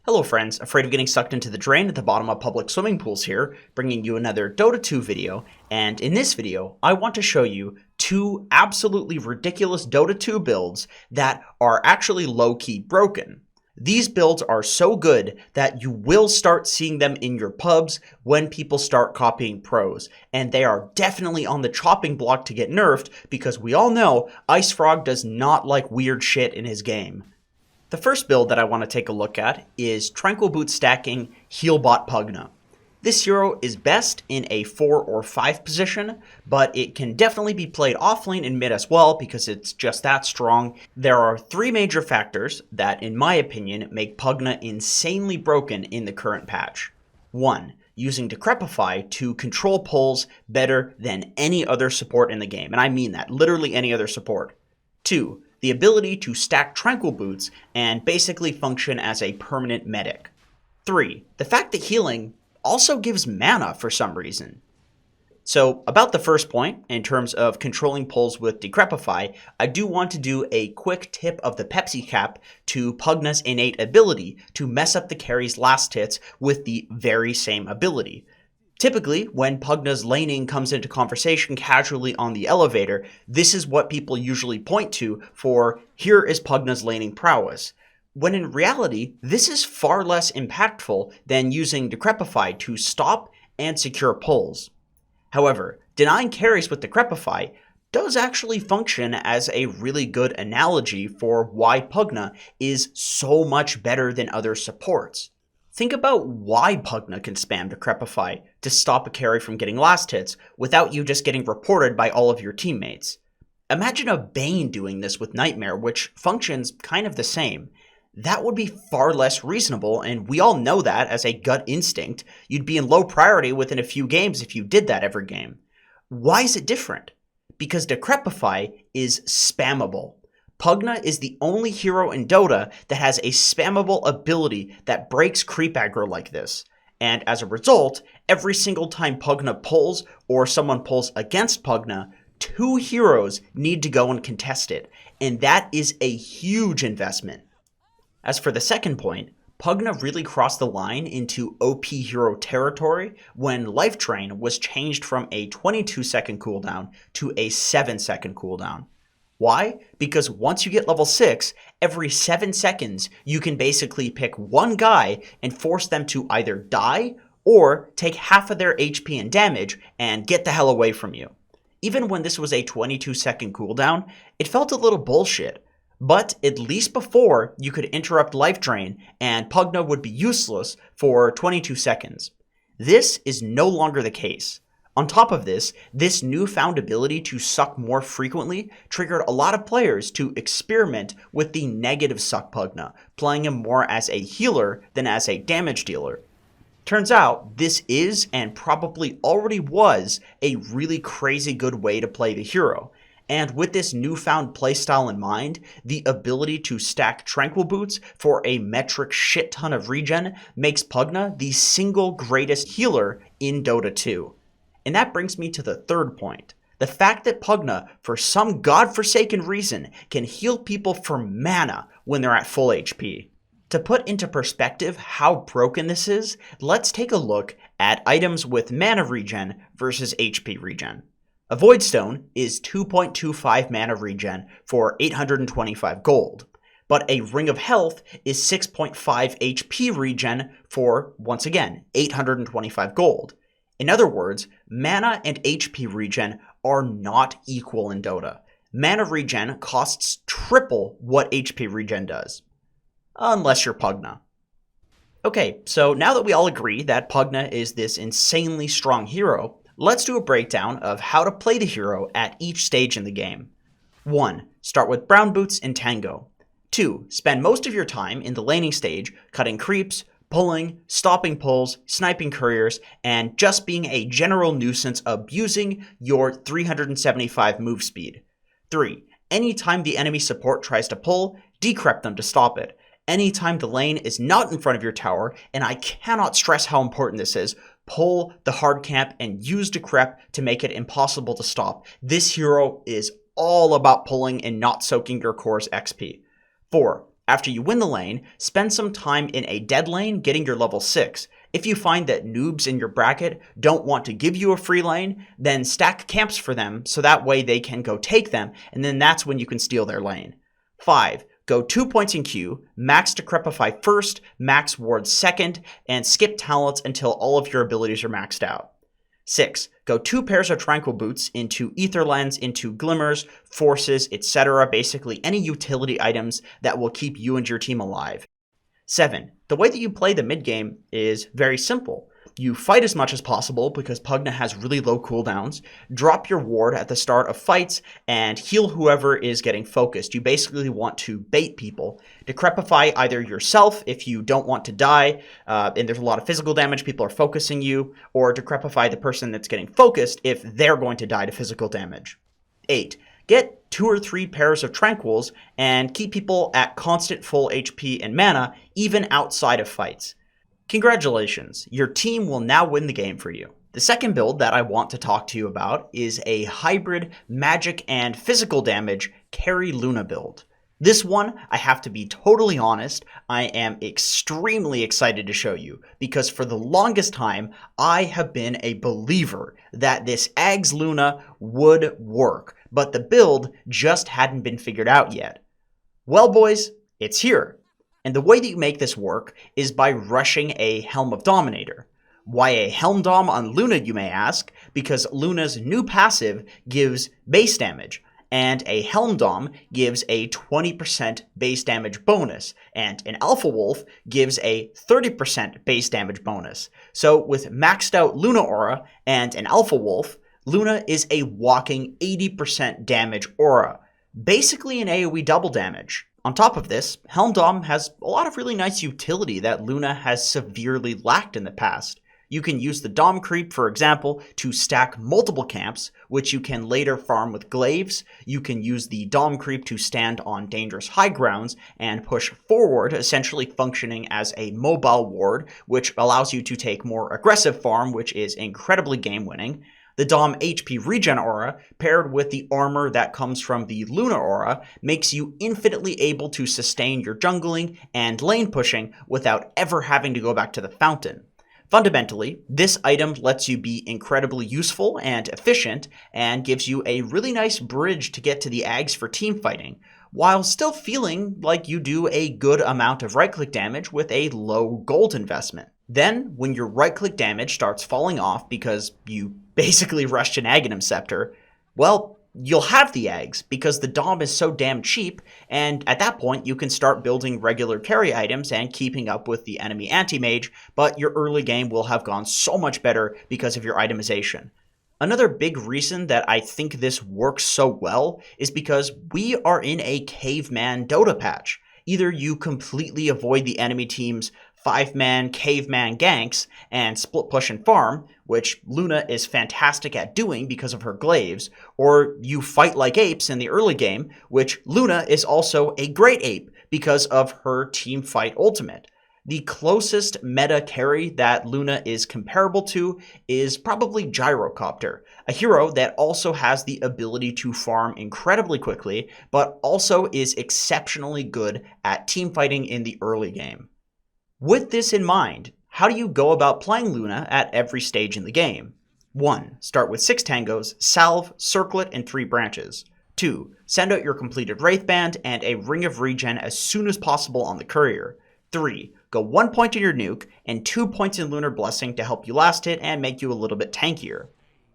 Hello friends, afraid of getting sucked into the drain at the bottom of public swimming pools here, bringing you another Dota 2 video, and in this video, I want to show you two absolutely ridiculous Dota 2 builds that are actually low-key broken. These builds are so good that you will start seeing them in your pubs when people start copying pros, and they are definitely on the chopping block to get nerfed because we all know Ice Frog does not like weird shit in his game. The first build that I want to take a look at is Tranquil Boots stacking Healbot Pugna. This hero is best in a 4 or 5 position, but it can definitely be played offlane and mid as well because it's just that strong. There are 3 major factors that, in my opinion, make Pugna insanely broken in the current patch. 1. Using Decrepify to control pulls better than any other support in the game, and I mean that, literally any other support. 2. The ability to stack Tranquil Boots and basically function as a permanent medic. 3. The fact that healing also gives mana for some reason. So about the first point, in terms of controlling pulls with Decrepify, I do want to do a quick tip of the Pepsi cap to Pugna's innate ability to mess up the carry's last hits with the very same ability. Typically, when Pugna's laning comes into conversation casually on the elevator, this is what people usually point to for, here is Pugna's laning prowess. When in reality, this is far less impactful than using Decrepify to stop and secure pulls. However, denying carries with Decrepify does actually function as a really good analogy for why Pugna is so much better than other supports. Think about why Pugna can spam Decrepify to stop a carry from getting last hits without you just getting reported by all of your teammates. Imagine a Bane doing this with Nightmare, which functions kind of the same. That would be far less reasonable, and we all know that as a gut instinct. You'd be in low priority within a few games if you did that every game. Why is it different? Because Decrepify is spammable. Pugna is the only hero in Dota that has a spammable ability that breaks creep aggro like this. And as a result, every single time Pugna pulls or someone pulls against Pugna, 2 heroes need to go and contest it. And that is a huge investment. As for the second point, Pugna really crossed the line into OP hero territory when Life Drain was changed from a 22-second cooldown to a 7-second cooldown. Why? Because once you get level 6, every 7 seconds you can basically pick one guy and force them to either die or take half of their HP and damage and get the hell away from you. Even when this was a 22-second cooldown, it felt a little bullshit. But at least before, you could interrupt Life Drain and Pugna would be useless for 22 seconds. This is no longer the case. On top of this, this newfound ability to suck more frequently triggered a lot of players to experiment with the negative suck Pugna, playing him more as a healer than as a damage dealer. Turns out, this is, and probably already was, a really crazy good way to play the hero. And with this newfound playstyle in mind, the ability to stack Tranquil Boots for a metric shit ton of regen makes Pugna the single greatest healer in Dota 2. And that brings me to the third point. The fact that Pugna, for some godforsaken reason, can heal people for mana when they're at full HP. To put into perspective how broken this is, let's take a look at items with mana regen versus HP regen. A Void Stone is 2.25 mana regen for 825 gold, but a Ring of Health is 6.5 HP regen for, once again, 825 gold. In other words, mana and HP regen are not equal in Dota. Mana regen costs triple what HP regen does. Unless you're Pugna. Okay, so now that we all agree that Pugna is this insanely strong hero, let's do a breakdown of how to play the hero at each stage in the game. 1. Start with Brown Boots and Tango. 2. Spend most of your time in the laning stage cutting creeps, pulling, stopping pulls, sniping couriers, and just being a general nuisance abusing your 375 move speed. 3. Anytime the enemy support tries to pull, decrep them to stop it. Anytime the lane is not in front of your tower, and I cannot stress how important this is, pull the hard camp and use decrep to make it impossible to stop. This hero is all about pulling and not soaking your core's XP. 4. After you win the lane, spend some time in a dead lane getting your level 6. If you find that noobs in your bracket don't want to give you a free lane, then stack camps for them so that way they can go take them, and then that's when you can steal their lane. 5. Go 2 points in Q, max Decrepify first, max Ward second, and skip talents until all of your abilities are maxed out. 6. Go 2 pairs of Tranquil Boots into Ether Lens, into Glimmers, Forces, etc. Basically any utility items that will keep you and your team alive. 7. The way that you play the mid game is very simple. You fight as much as possible because Pugna has really low cooldowns, drop your ward at the start of fights, and heal whoever is getting focused. You basically want to bait people. Decrepify either yourself if you don't want to die, and there's a lot of physical damage, people are focusing you, or decrepify the person that's getting focused if they're going to die to physical damage. 8. Get 2 or 3 pairs of Tranquils and keep people at constant full HP and mana, even outside of fights. Congratulations, your team will now win the game for you. The second build that I want to talk to you about is a hybrid magic and physical damage carry Luna build. This one, I have to be totally honest, I am extremely excited to show you, because for the longest time, I have been a believer that this Ags Luna would work, but the build just hadn't been figured out yet. Well boys, it's here. And the way that you make this work is by rushing a Helm of Dominator. Why a Helm Dom on Luna, you may ask? Because Luna's new passive gives base damage, and a Helm Dom gives a 20% base damage bonus, and an Alpha Wolf gives a 30% base damage bonus. So with maxed out Luna Aura and an Alpha Wolf, Luna is a walking 80% damage aura, basically an AoE double damage. On top of this, Helm Dom has a lot of really nice utility that Luna has severely lacked in the past. You can use the Dom creep, for example, to stack multiple camps, which you can later farm with glaives. You can use the Dom creep to stand on dangerous high grounds and push forward, essentially functioning as a mobile ward, which allows you to take more aggressive farm, which is incredibly game-winning. The Dom HP Regen aura, paired with the armor that comes from the Luna aura, makes you infinitely able to sustain your jungling and lane pushing without ever having to go back to the fountain. Fundamentally, this item lets you be incredibly useful and efficient and gives you a really nice bridge to get to the Ags for teamfighting, while still feeling like you do a good amount of right-click damage with a low gold investment. Then, when your right-click damage starts falling off because you basically rushed an Aghanim Scepter, well, you'll have the Ags because the Dom is so damn cheap, and at that point you can start building regular carry items and keeping up with the enemy anti-mage, but your early game will have gone so much better because of your itemization. Another big reason that I think this works so well is because we are in a caveman Dota patch. Either you completely avoid the enemy team's 5-man caveman ganks and split push and farm, which Luna is fantastic at doing because of her glaives, or you fight like apes in the early game, which Luna is also a great ape because of her team fight ultimate. The closest meta carry that Luna is comparable to is probably Gyrocopter, a hero that also has the ability to farm incredibly quickly, but also is exceptionally good at teamfighting in the early game. With this in mind, how do you go about playing Luna at every stage in the game? 1. Start with 6 tangos, salve, circlet, and 3 branches. 2. Send out your completed Wraith Band and a Ring of Regen as soon as possible on the courier. 3. Go 1 point in your nuke and 2 points in Lunar Blessing to help you last hit and make you a little bit tankier.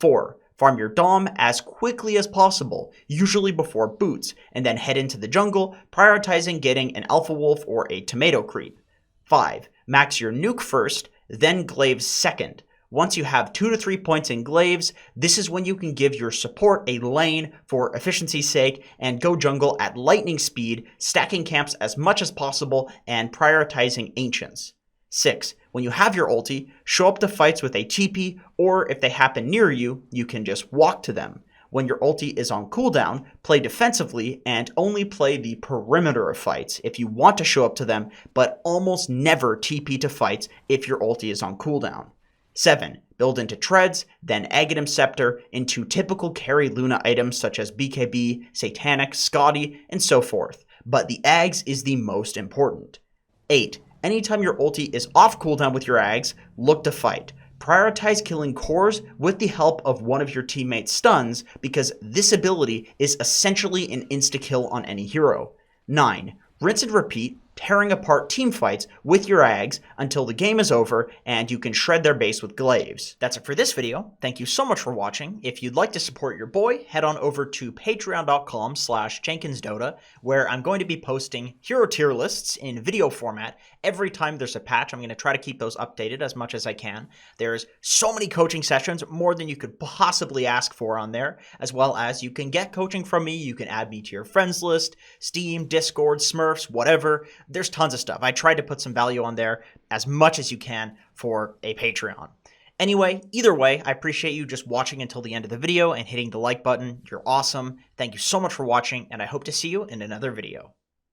4. Farm your Dom as quickly as possible, usually before boots, and then head into the jungle, prioritizing getting an Alpha Wolf or a Tomato Creep. 5. Max your nuke first, then glaives second. Once you have 2 to 3 points in glaives, this is when you can give your support a lane for efficiency's sake and go jungle at lightning speed, stacking camps as much as possible and prioritizing ancients. 6. When you have your ulti, show up to fights with a TP, or if they happen near you, you can just walk to them. When your ulti is on cooldown, play defensively and only play the perimeter of fights if you want to show up to them, but almost never TP to fights if your ulti is on cooldown. 7. Build into treads, then Aghanim Scepter into typical carry Luna items such as BKB, Satanic, Scotty, and so forth. but the Ags is the most important. 8. Anytime your ulti is off cooldown with your Ags, look to fight. Prioritize killing cores with the help of one of your teammates' stuns, because this ability is essentially an insta-kill on any hero. 9. Rinse and repeat, tearing apart teamfights with your Ags until the game is over and you can shred their base with glaives. That's it for this video. Thank you so much for watching. If you'd like to support your boy, head on over to patreon.com/JenkinsDota, where I'm going to be posting hero tier lists in video format every time there's a patch. I'm going to try to keep those updated as much as I can. There's so many coaching sessions, more than you could possibly ask for on there, as well as you can get coaching from me. You can add me to your friends list, Steam, Discord, Smurfs, whatever. There's tons of stuff. I tried to put some value on there as much as you can for a Patreon. Anyway, either way, I appreciate you just watching until the end of the video and hitting the like button. You're awesome. Thank you so much for watching, and I hope to see you in another video.